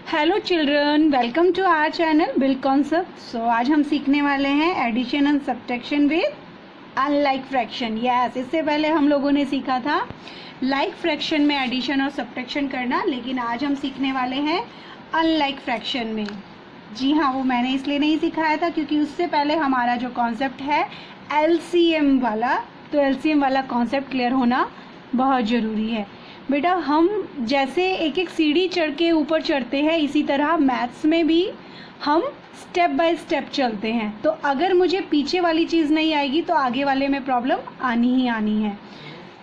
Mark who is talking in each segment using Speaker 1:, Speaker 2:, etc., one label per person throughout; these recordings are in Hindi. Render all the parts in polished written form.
Speaker 1: Hello children, welcome to our channel build concept. So आज हम सीखने वाले हैं addition and subtraction with unlike fraction. Yes, इससे पहले हम लोगों ने सीखा था लाइक फ्रैक्शन में एडिशन और सब्ट्रैक्शन करना, लेकिन आज हम सीखने वाले हैं अनलाइक फ्रैक्शन में। जी हाँ, वो मैंने इसलिए नहीं सिखाया था क्योंकि उससे पहले हमारा जो कॉन्सेप्ट है एलसीएम वाला, तो एलसीएम वाला कॉन्सेप्ट क्लियर होना बहुत ज़रूरी है। बेटा, हम जैसे एक एक सीढ़ी चढ़ के ऊपर चढ़ते हैं, इसी तरह मैथ्स में भी हम स्टेप बाय स्टेप चलते हैं। तो अगर मुझे पीछे वाली चीज़ नहीं आएगी तो आगे वाले में प्रॉब्लम आनी ही आनी है।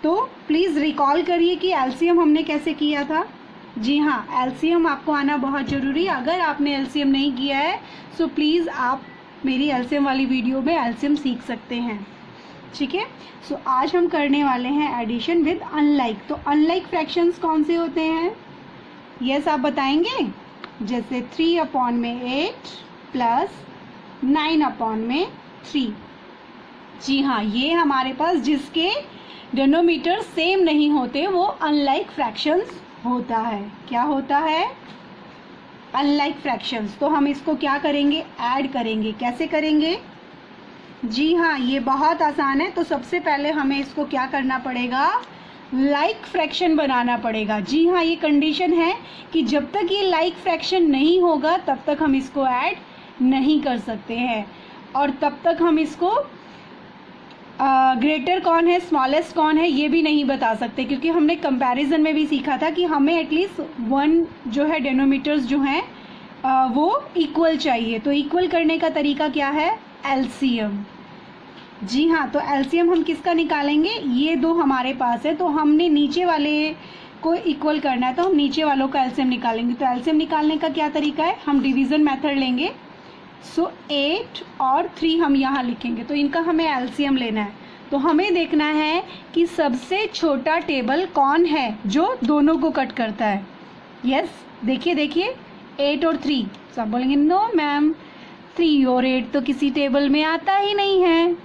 Speaker 1: तो प्लीज़ रिकॉल करिए कि एलसीएम हमने कैसे किया था। जी हाँ, एलसीएम आपको आना बहुत ज़रूरी है। अगर आपने एलसीएम नहीं किया है सो प्लीज़ आप मेरी एलसीएम वाली वीडियो में एलसीएम सीख सकते हैं। ठीक है, सो आज हम करने वाले हैं एडिशन विद अनलाइक। तो अनलाइक फ्रैक्शंस कौन से होते हैं? यस, आप बताएंगे। जैसे 3/8 प्लस 9/3। जी हाँ, ये हमारे पास जिसके डिनोमिनेटर सेम नहीं होते वो अनलाइक फ्रैक्शंस होता है। क्या होता है? Unlike fractions. तो हम इसको क्या करेंगे? ऐड करेंगे। कैसे करेंगे? जी हाँ, ये बहुत आसान है। तो सबसे पहले हमें इसको क्या करना पड़ेगा? लाइक फ्रैक्शन बनाना पड़ेगा। जी हाँ, ये कंडीशन है कि जब तक ये लाइक फ्रैक्शन नहीं होगा तब तक हम इसको ऐड नहीं कर सकते हैं, और तब तक हम इसको ग्रेटर कौन है स्मॉलेस्ट कौन है ये भी नहीं बता सकते, क्योंकि हमने कंपैरिजन में भी सीखा था कि हमें एटलीस्ट वन जो है डिनोमिनेटर्स जो हैं वो इक्वल चाहिए। तो इक्वल करने का तरीका क्या है? एलसीएम। जी हाँ, तो एलसीएम हम किसका निकालेंगे? ये दो हमारे पास है, तो हमने नीचे वाले को इक्वल करना है, तो हम नीचे वालों का एलसीएम निकालेंगे। तो एलसीएम निकालने का क्या तरीका है? हम डिवीज़न मेथड लेंगे। सो 8 और 3 हम यहाँ लिखेंगे, तो इनका हमें एलसीएम लेना है। तो हमें देखना है कि सबसे छोटा टेबल कौन है जो दोनों को कट करता है। यस, देखिए 8 और 3। सब बोलेंगे नो मैम, 3 और 8 तो किसी टेबल में आता ही नहीं है।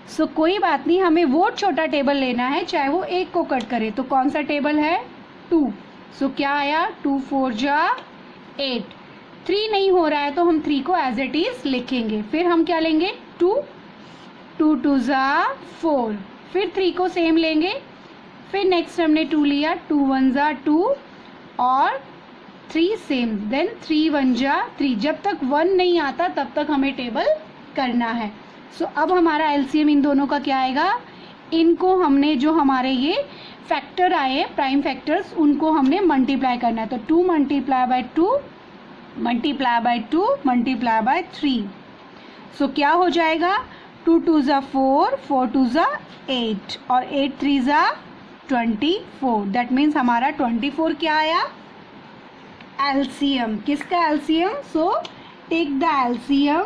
Speaker 1: सो कोई बात नहीं, हमें वो छोटा टेबल लेना है चाहे वो 1 को कट करे। तो कौन सा टेबल है? 2। सो क्या आया? 2 4 जा 8। 3 नहीं हो रहा है तो हम 3 को एज इट इज लिखेंगे। फिर हम क्या लेंगे? 2 2 2 जा 4। फिर 3 को सेम लेंगे। फिर नेक्स्ट हमने 2 लिया, 2 1 जा 2 और 3 सेम, देन 3 1 जा 3। जब तक 1 नहीं आता तब तक हमें टेबल करना है। सो अब हमारा एलसीएम इन दोनों का क्या आएगा? इनको हमने जो हमारे ये फैक्टर आए प्राइम फैक्टर्स उनको हमने मल्टीप्लाई करना है। तो 2 multiply by 2 multiply by 2 multiply by 3। सो क्या हो जाएगा? 2 2 जा 4, 4 2 जा 8 और 8 3 जा 24। दैट मीन्स हमारा 24 क्या आया? एलसीएम। किसका LCM? So take the LCM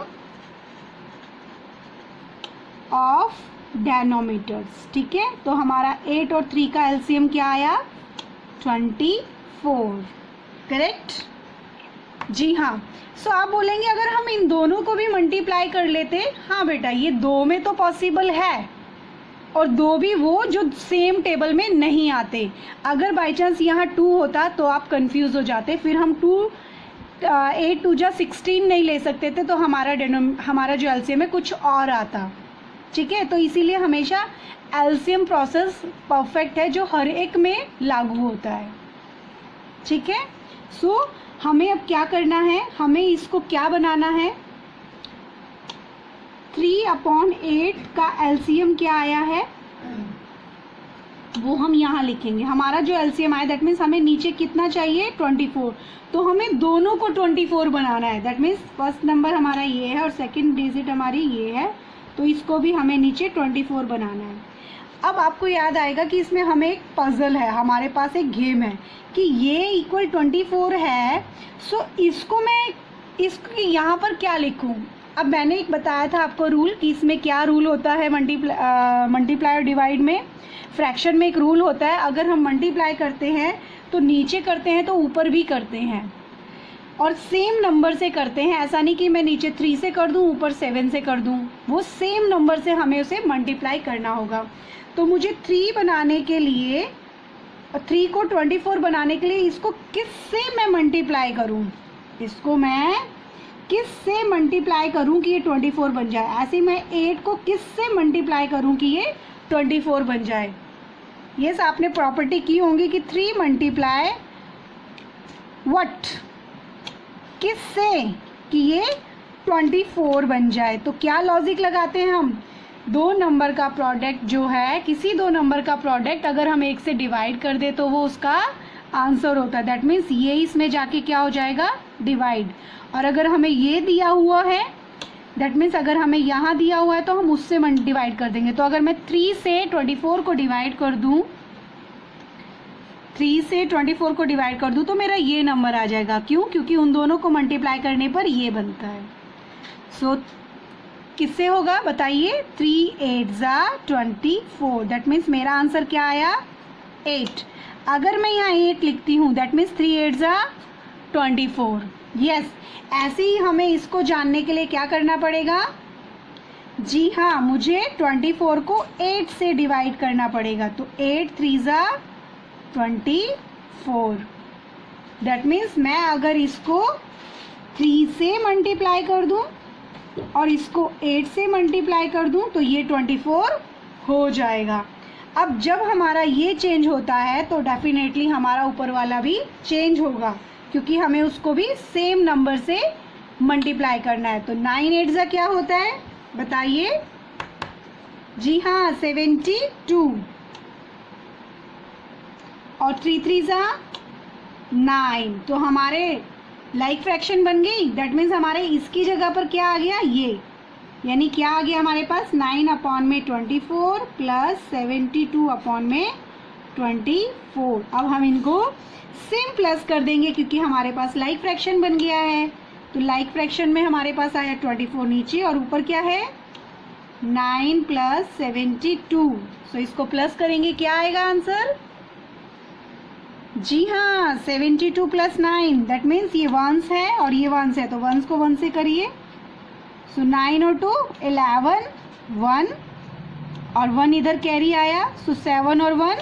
Speaker 1: of denominators. ठीक है, तो हमारा 8 और 3 का एलसीएम क्या आया? 24। करेक्ट? जी हाँ। सो आप बोलेंगे अगर हम इन दोनों को भी मल्टीप्लाई कर लेते। हाँ बेटा, ये 2 में तो पॉसिबल है, और 2 भी वो जो सेम टेबल में नहीं आते। अगर बाई चांस यहाँ 2 होता तो आप कंफ्यूज हो जाते। फिर हम 8 2 जा 16 नहीं ले सकते थे, तो हमारा जो एलसीएम है कुछ और आता। ठीक है, तो इसीलिए हमेशा एलसीएम प्रोसेस परफेक्ट है जो हर एक में लागू होता है। ठीक है, सो हमें अब क्या करना है? हमें इसको क्या बनाना है? 3/8 का एलसीएम क्या आया है वो हम यहाँ लिखेंगे। हमारा जो एलसीएम आया दैट मीन्स हमें नीचे कितना चाहिए? 24। तो हमें दोनों को 24 बनाना है। दैट मीन्स फर्स्ट नंबर हमारा ये है और सेकंड डिजिट हमारी ये है, तो इसको भी हमें नीचे 24 बनाना है। अब आपको याद आएगा कि इसमें हमें एक पजल है, हमारे पास एक गेम है कि ये इक्वल 24 है। सो इसको मैं इसको यहाँ पर क्या लिखूँ? अब मैंने एक बताया था आपको रूल कि इसमें क्या रूल होता है मल्टीप्लाई और डिवाइड में। फ्रैक्शन में एक रूल होता है, अगर हम मल्टीप्लाई करते हैं तो नीचे करते हैं तो ऊपर भी करते हैं, और सेम नंबर से करते हैं। ऐसा नहीं कि मैं नीचे 3 से कर दूं ऊपर 7 से कर दूं, वो सेम नंबर से हमें उसे मल्टीप्लाई करना होगा। तो मुझे 3 बनाने के लिए 3 को 24 बनाने के लिए इसको किससे मैं मल्टीप्लाई करूं? इसको मैं किस से मल्टीप्लाई करूं कि ये 24 बन जाए, ऐसे मैं 8 को किस से मल्टीप्लाई करूं कि ये 24 बन जाए। यस, आपने प्रॉपर्टी की होंगी कि 3 मल्टीप्लाई व्हाट, किस से कि ये 24 बन जाए। तो क्या लॉजिक लगाते हैं हम, दो नंबर का प्रोडक्ट जो है, किसी दो नंबर का प्रोडक्ट अगर हम एक से डिवाइड कर दे तो वो उसका आंसर होता है। दैट मीन्स ये इसमें जाके क्या हो जाएगा, डिवाइड। और अगर हमें ये दिया हुआ है, दैट मीन्स अगर हमें यहाँ दिया हुआ है तो हम उससे डिवाइड कर देंगे। तो अगर मैं 3 से 24 को डिवाइड कर दूँ, 3 से 24 को डिवाइड कर दूँ तो मेरा ये नंबर आ जाएगा। क्यों? क्योंकि उन दोनों को मल्टीप्लाई करने पर ये बनता है। सो किससे होगा बताइए, 3 8 = 24। दैट मीन्स मेरा आंसर क्या आया, 8। अगर मैं यहाँ 8 लिखती हूँ दैट मीन्स 3 8 = 24। यस, ऐसे ही हमें इसको जानने के लिए क्या करना पड़ेगा, जी हाँ, मुझे 24 को 8 से डिवाइड करना पड़ेगा। तो 8 3 = 24। दैट मीन्स मैं अगर इसको 3 से मल्टीप्लाई कर दूँ और इसको 8 से मल्टीप्लाई कर दूं तो ये 24 हो जाएगा। अब जब हमारा ये चेंज होता है तो डेफिनेटली हमारा ऊपर वाला भी चेंज होगा, क्योंकि हमें उसको भी सेम नंबर से मल्टीप्लाई करना है। तो 9 8 = क्या होता है बताइए, जी हाँ 72, और 3 3 = 9। तो हमारे लाइक फ्रैक्शन बन गई। दैट मीन्स हमारे इसकी जगह पर क्या आ गया, ये, यानी क्या आ गया हमारे पास, 9/24 प्लस 72/24। अब हम इनको सेम प्लस कर देंगे क्योंकि हमारे पास लाइक फ्रैक्शन बन गया है। तो लाइक फ्रैक्शन में हमारे पास आया 24 नीचे और ऊपर क्या है, 9 + 72। सो इसको प्लस करेंगे, क्या आएगा आंसर, जी हाँ 72 + 9। दैट मीन्स ये वंस है और ये वंस है, तो वंस को 1 से करिए। सो 9 और 2 11, 1 और 1 इधर कैरी आया। सो 7 और 1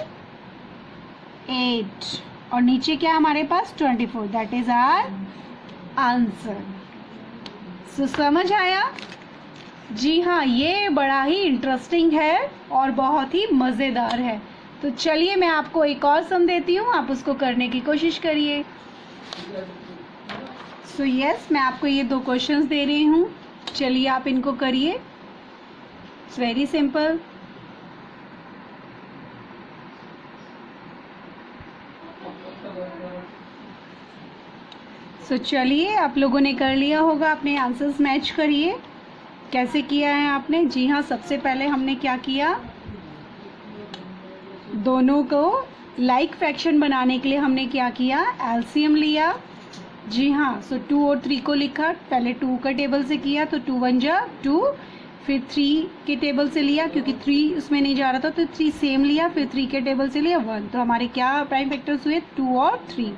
Speaker 1: 8 और नीचे क्या हमारे पास 24। That is our answer. So समझ आया, जी हाँ, ये बड़ा ही इंटरेस्टिंग है और बहुत ही मज़ेदार है। तो चलिए मैं आपको एक और सम देती हूँ, आप उसको करने की कोशिश करिए। सो यस, मैं आपको ये 2 क्वेश्चंस दे रही हूँ, चलिए आप इनको करिए। It's very simple. सो चलिए, आप लोगों ने कर लिया होगा, अपने आंसर्स मैच करिए। कैसे किया है आपने, जी हाँ, सबसे पहले हमने क्या किया, दोनों को लाइक फ्रैक्शन बनाने के लिए हमने क्या किया, एलसीएम लिया। जी हाँ, सो 2 और 3 को लिखा, पहले 2 का टेबल से किया तो 2 1 = 2, फिर 3 के टेबल से लिया क्योंकि 3 उसमें नहीं जा रहा था तो 3 सेम लिया, फिर 3 के टेबल से लिया 1। तो हमारे क्या प्राइम फैक्टर्स हुए, 2 और 3।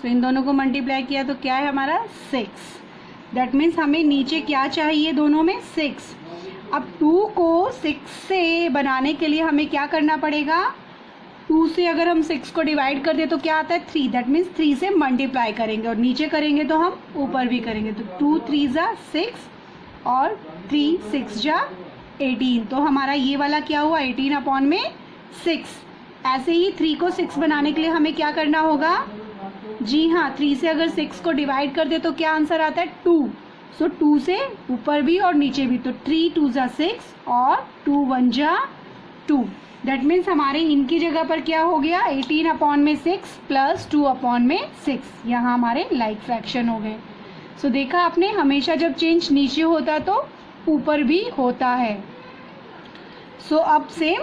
Speaker 1: सो इन दोनों को मल्टीप्लाई किया तो क्या है हमारा 6। दैट मीन्स हमें नीचे क्या चाहिए, दोनों में 6। अब 2 को 6 से बनाने के लिए हमें क्या करना पड़ेगा, 2 से अगर हम 6 को डिवाइड कर दे तो क्या आता है 3। दैट मीन्स 3 से मल्टीप्लाई करेंगे और नीचे करेंगे तो हम ऊपर भी करेंगे। तो 2 3 = 6 और 3 6 = 18। तो हमारा ये वाला क्या हुआ, 18/6। ऐसे ही 3 को 6 बनाने के लिए हमें क्या करना होगा, जी हाँ, 3 से अगर 6 को डिवाइड कर दे तो क्या आंसर आता है 2। सो 2 से ऊपर भी और नीचे भी, तो 3 2 = 6 और 2 1 = 2। दैट मीन्स हमारे इनकी जगह पर क्या हो गया, 18/6 प्लस 2/6। यहाँ हमारे लाइक फ्रैक्शन हो गए। सो देखा आपने, हमेशा जब चेंज नीचे होता तो ऊपर भी होता है। सो अब सेम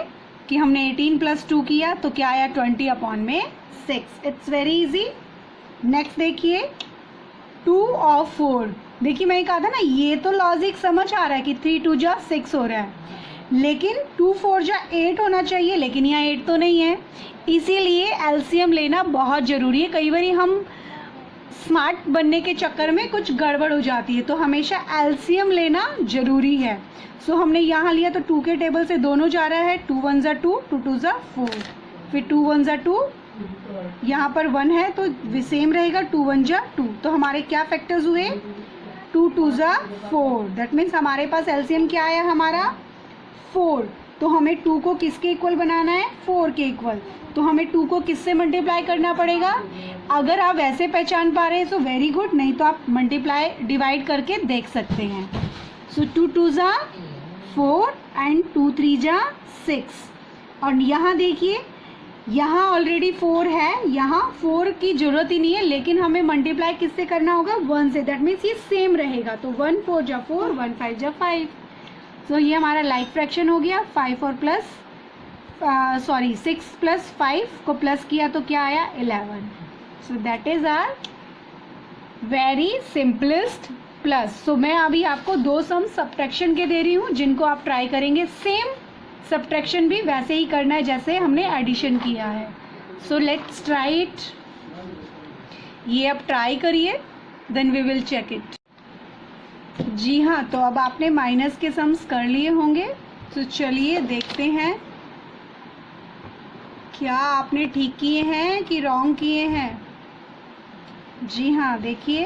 Speaker 1: कि हमने 18 + 2 किया तो क्या आया 20/6। It's very easy. नेक्स्ट देखिए 2 और 4। देखिए मैंने कहा था ना, ये तो लॉजिक समझ आ रहा है कि 3 2 = 6 हो रहा है, लेकिन 2 4 = 8 होना चाहिए, लेकिन यहाँ 8 तो नहीं है, इसीलिए एलसीएम लेना बहुत ज़रूरी है। कई बार हम स्मार्ट बनने के चक्कर में कुछ गड़बड़ हो जाती है, तो हमेशा एलसीएम लेना ज़रूरी है। सो हमने यहाँ लिया तो 2 के टेबल से दोनों जा रहा है, 2 1 = 2, 2 2 = 4, फिर 2 1 = 2, यहाँ पर 1 है तो सेम रहेगा, 2 1 जा 2। तो हमारे क्या फैक्टर्स हुए, 2 2 जा 4। दैट मीन्स हमारे पास एलसीएम क्या आया हमारा 4। तो हमें 2 को किसके इक्वल बनाना है, 4 के इक्वल। तो हमें 2 को किससे मल्टीप्लाई करना पड़ेगा। अगर आप वैसे पहचान पा रहे हैं तो वेरी गुड, नहीं तो आप मल्टीप्लाई डिवाइड करके देख सकते हैं। सो 2 2 जा 4 एंड 2 3 जा 6। और यहाँ देखिए, यहाँ ऑलरेडी 4 है, यहाँ 4 की जरूरत ही नहीं है, लेकिन हमें मल्टीप्लाई किससे करना होगा, 1 से। दैट मीन्स ये सेम रहेगा। तो 1 4 जा 4, 1 5 जा 5। तो ये हमारा लाइक फ्रैक्शन हो गया। 5 और प्लस 6 प्लस 5 को प्लस किया तो क्या आया 11। So that is our very simplest plus. So मैं अभी आपको 2 सम सब्ट्रैक्शन के दे रही हूँ, जिनको आप ट्राई करेंगे। सेम सब्ट्रैक्शन भी वैसे ही करना है जैसे हमने एडिशन किया है। So let's try it. ये अब ट्राई करिए, then we will check it. जी हाँ, तो अब आपने माइनस के सम्स कर लिए होंगे। तो चलिए देखते हैं क्या आपने ठीक किए हैं कि रॉन्ग किए हैं। जी हाँ, देखिए।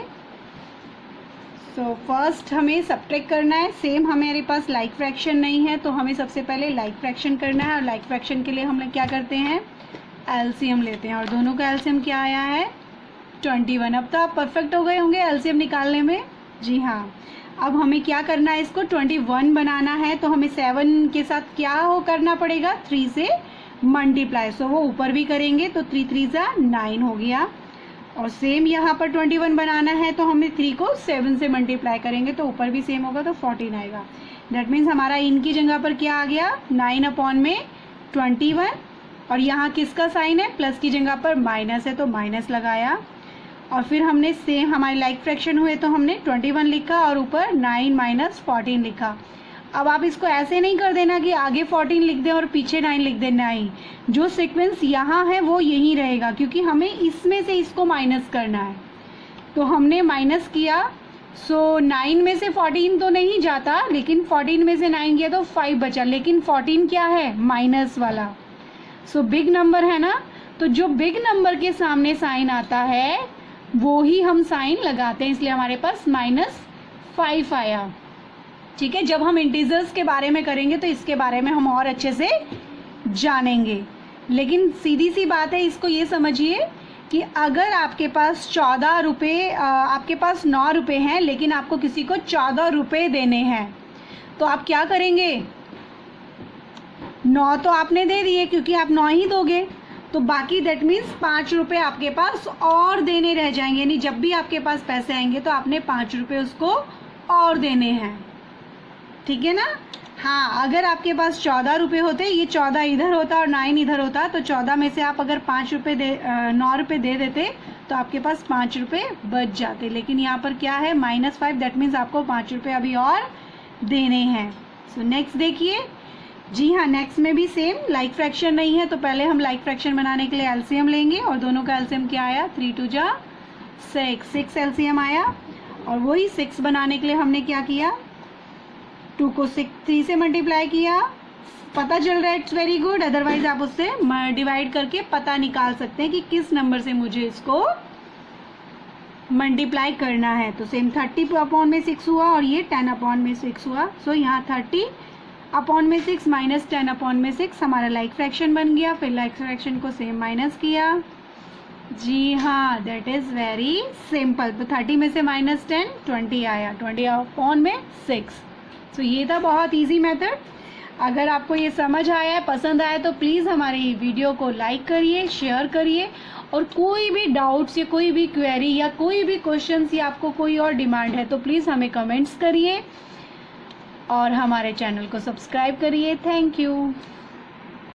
Speaker 1: सो फर्स्ट हमें सब्ट्रैक्ट करना है। सेम हमारे पास लाइक फ्रैक्शन नहीं है, तो हमें सबसे पहले लाइक फ्रैक्शन करना है। और लाइक फ्रैक्शन के लिए हम क्या करते हैं, एलसीएम लेते हैं। और दोनों का एलसीएम क्या आया है 21। अब तो आप परफेक्ट हो गए होंगे एलसीएम निकालने में। जी हाँ, अब हमें क्या करना है, इसको 21 बनाना है। तो हमें 7 के साथ क्या हो करना पड़ेगा, 3 से मल्टीप्लाई। सो वो ऊपर भी करेंगे तो 3 3 जा 9 हो गया। और सेम यहाँ पर 21 बनाना है तो हमें 3 को 7 से मल्टीप्लाई करेंगे तो ऊपर भी सेम होगा तो 14 आएगा। दैट मीन्स हमारा इनकी जगह पर क्या आ गया 9 अपॉन में 21। और यहाँ किसका साइन है, प्लस की जगह पर माइनस है तो माइनस लगाया। और फिर हमने सेम हमारे लाइक फ्रैक्शन हुए तो हमने 21 लिखा और ऊपर 9 माइनस 14 लिखा। अब आप इसको ऐसे नहीं कर देना कि आगे 14 लिख दें और पीछे 9 लिख दें, नहीं। जो सीक्वेंस यहाँ है वो यही रहेगा, क्योंकि हमें इसमें से इसको माइनस करना है। तो हमने माइनस किया। सो 9 में से 14 तो नहीं जाता, लेकिन 14 में से 9 किया तो 5 बचा। लेकिन 14 क्या है, माइनस वाला। सो बिग नंबर है ना, तो जो बिग नंबर के सामने साइन आता है वो ही हम साइन लगाते हैं, इसलिए हमारे पास -5 आया। ठीक है, जब हम इंटीजर्स के बारे में करेंगे तो इसके बारे में हम और अच्छे से जानेंगे। लेकिन सीधी सी बात है, इसको ये समझिए कि अगर आपके पास 14 रुपये, आपके पास 9 रुपये हैं, लेकिन आपको किसी को 14 रुपये देने हैं, तो आप क्या करेंगे, 9 तो आपने दे दिए क्योंकि आप 9 ही दोगे, तो बाकी दैट मीन्स 5 रुपये आपके पास और देने रह जाएंगे। यानी जब भी आपके पास पैसे आएंगे तो आपने 5 रुपये उसको और देने हैं। ठीक है ना। हाँ, अगर आपके पास 14 रुपये होते, ये 14 इधर होता और 9 इधर होता, तो 14 में से आप अगर 5 रुपये 9 रुपये दे देते तो आपके पास 5 रुपये बच जाते। लेकिन यहाँ पर क्या है -5, दैट मीन्स आपको 5 रुपये अभी और देने हैं। सो नेक्स्ट देखिए। जी हाँ, नेक्स्ट में भी सेम लाइक फ्रैक्शन नहीं है, तो पहले हम लाइक फ्रैक्शन बनाने के लिए एलसीएम लेंगे। और दोनों का एलसीएम क्या आया, 3 2 जा 6 एलसीएम आया। और वही 6 बनाने के लिए हमने क्या किया, 2 को 3 से मल्टीप्लाई किया। पता चल रहा है, इट्स वेरी गुड। अदरवाइज आप उससे डिवाइड करके पता निकाल सकते हैं कि किस नंबर से मुझे इसको मल्टीप्लाई करना है। तो सेम 30 अपॉन में 6 हुआ और ये 10 अपॉन में 6 हुआ। सो यहाँ 30 अपॉन में 6 माइनस 10 अपॉन में 6 हमारा लाइक फ्रैक्शन बन गया। फिर लाइक फ्रैक्शन को सेम माइनस किया। जी हाँ, दैट इज़ वेरी सिंपल। तो 30 में से -10 20 आया, 20 अपॉन में 6। तो ये था बहुत इजी मेथड। अगर आपको ये समझ आया है, पसंद आया, तो प्लीज़ हमारी वीडियो को लाइक करिए, शेयर करिए। और कोई भी डाउट्स या कोई भी क्वेरी या कोई भी क्वेश्चंस या आपको कोई और डिमांड है तो प्लीज़ हमें कमेंट्स करिए और हमारे चैनल को सब्सक्राइब करिए। Thank you.